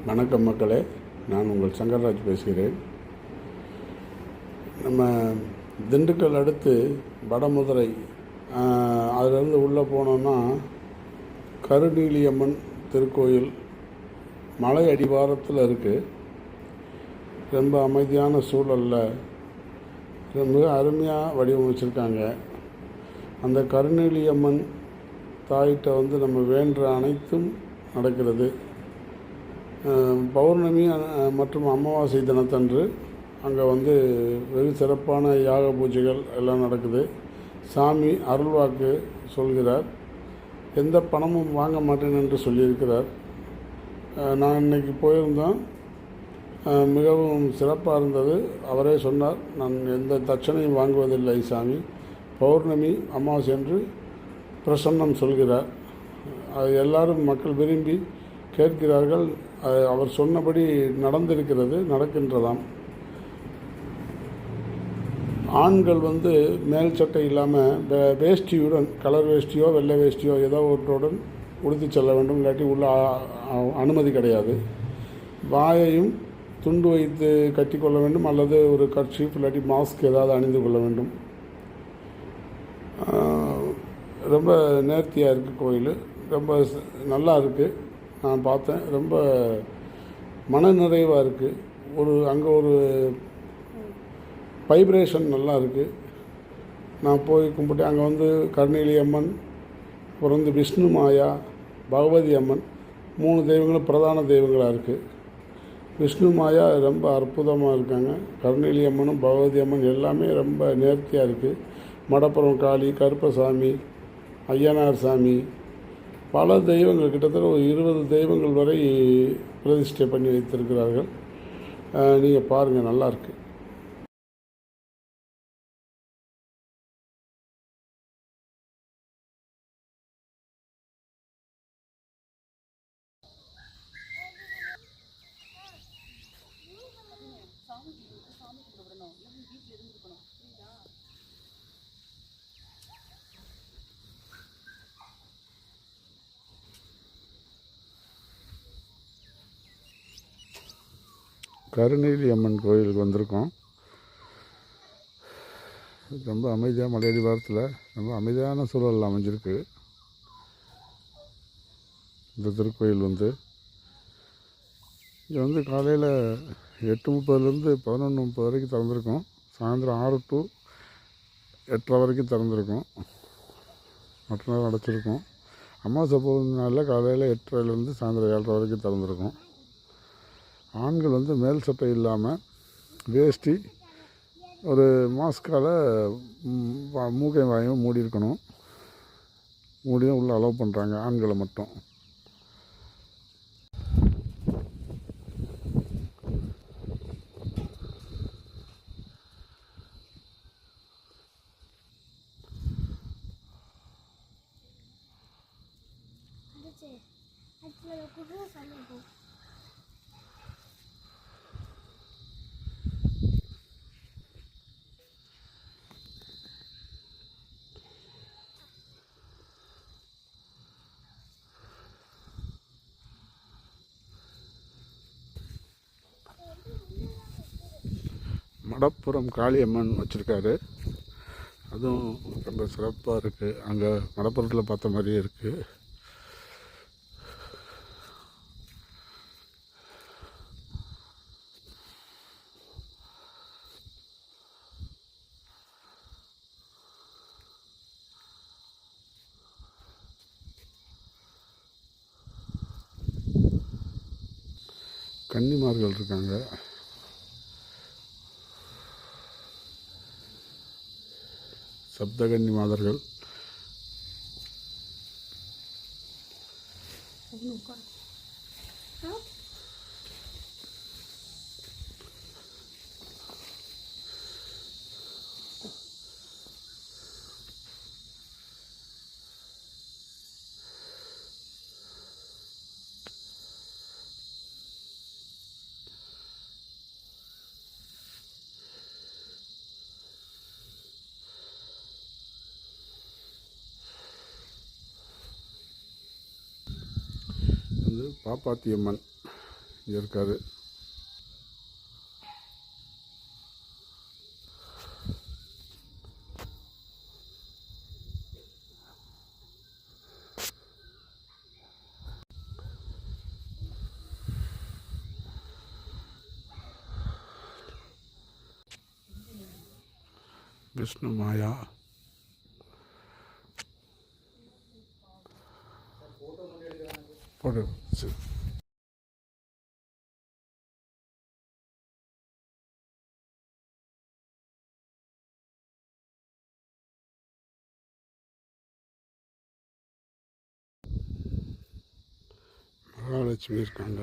வணக்கம் மக்களே, நான் உங்கள் சங்கர்ராஜ் பேசுகிறேன். நம்ம திண்டுக்கல் அடுத்து வடமதுரை அதிலேருந்து உள்ளே போனோன்னா கருநீலியம்மன் திருக்கோயில் மலை அடிவாரத்தில் இருக்குது. ரொம்ப அமைதியான சூழலில் மிக அருமையாக வடிவமைச்சிருக்காங்க. அந்த கருநீலியம்மன் தாயிட்ட நம்ம வேண்டுற அனைத்தும் நடக்கிறது. பௌர்ணமி மற்றும் அமாவாசை தினத்தன்று அங்கே வெகு சிறப்பான யாக பூஜைகள் எல்லாம் நடக்குது. சாமி அருள்வாக்கு சொல்கிறார். எந்த பணமும் வாங்க மாட்டேன் என்று சொல்லியிருக்கிறார். நான் இன்றைக்கி போயிருந்தோம், மிகவும் சிறப்பாக இருந்தது. அவரே சொன்னார், நான் எந்த தட்சணையும் வாங்குவதில்லை சாமி, பௌர்ணமி அமாவாசை என்று பிரசன்னம் சொல்கிறார். அது எல்லாரும் மக்கள் விரும்பி கேட்கிறார்கள். அவர் சொன்னபடி நடக்கின்றதாம். ஆண்கள் மேல் சட்டை இல்லாமல் வேஷ்டியுடன், கலர் வேஷ்டியோ வெள்ளை வேஷ்டியோ ஏதோ ஒன்றுடன் உடுத்தி செல்ல வேண்டும். இல்லாட்டி உள்ள அனுமதி கிடையாது. வாயையும் துண்டு வைத்து கட்டி கொள்ள வேண்டும், அல்லது ஒரு கர்ச்சீஃப் இல்லாட்டி மாஸ்க் ஏதாவது அணிந்து கொள்ள வேண்டும். ரொம்ப நேர்த்தியாக இருக்குது கோயில், ரொம்ப நல்லா இருக்குது. நான் பார்த்தேன், ரொம்ப மனநிறைவாக இருக்குது. அங்கே ஒரு வைப்ரேஷன் நல்லா இருக்குது. நான் போய் கும்பிட்டு அங்கே கருநீலியம்மன், அப்புறம் விஷ்ணு மாயா, பகவதி அம்மன், 3 தெய்வங்களும் பிரதான தெய்வங்களாக இருக்குது. விஷ்ணு மாயா ரொம்ப அற்புதமாக இருக்காங்க. கருநீலியம்மனும் பகவதி அம்மன் எல்லாமே ரொம்ப நேர்த்தியாக இருக்குது. மடப்புறம் காளி, கருப்பசாமி, ஐயனார் சாமி, பல தெய்வங்கள், கிட்டத்தட்ட ஒரு 20 தெய்வங்கள் வரை பிரதிஷ்டை பண்ணி வைத்திருக்கிறார்கள். நீங்கள் பாருங்கள், நல்லாயிருக்கு. கருநீலி அம்மன் கோயிலுக்கு வந்திருக்கோம். ரொம்ப அமைதியாக மலையடி வாரத்தில் ரொம்ப அமைதியான சூழல் அமைஞ்சிருக்கு. இந்த திருக்கோயில் இங்கே காலையில் 8:30லேருந்து 11:30 வரைக்கும் திறந்துருக்கோம். சாயந்தரம் 6 to 8:30 வரைக்கும் திறந்துருக்கோம். மற்ற நேரம் அடைச்சிருக்கோம். அமாவாசை போகிறதுனால காலையில் 8:30லேருந்து சாயந்தரம் 7:30 வரைக்கும் திறந்துருக்கோம். ஆண்கள் மேல் சட்டை இல்லாமல் வேஷ்டி, ஒரு மாஸ்கால் மூக்கை வாயும் மூடி இருக்கணும். மூடியும் உள்ளே அலோவ் பண்ணுறாங்க, ஆண்களை மட்டும். மடப்புறம் காளியம்மன் வச்சுருக்காரு. அதுவும் ரொம்ப சிறப்பாக இருக்குது. அங்கே மடப்புறத்தில் பார்த்த மாதிரியே இருக்குது. கன்னிமார்கள் இருக்காங்க. சப்தகன்னி மாதர்கள். பாப்பாத்தி அம்மன் இங்கே இருக்கார். விஷ்ணு மாயா போட்டு சரி. மகாலட்சுமி இருக்காங்க.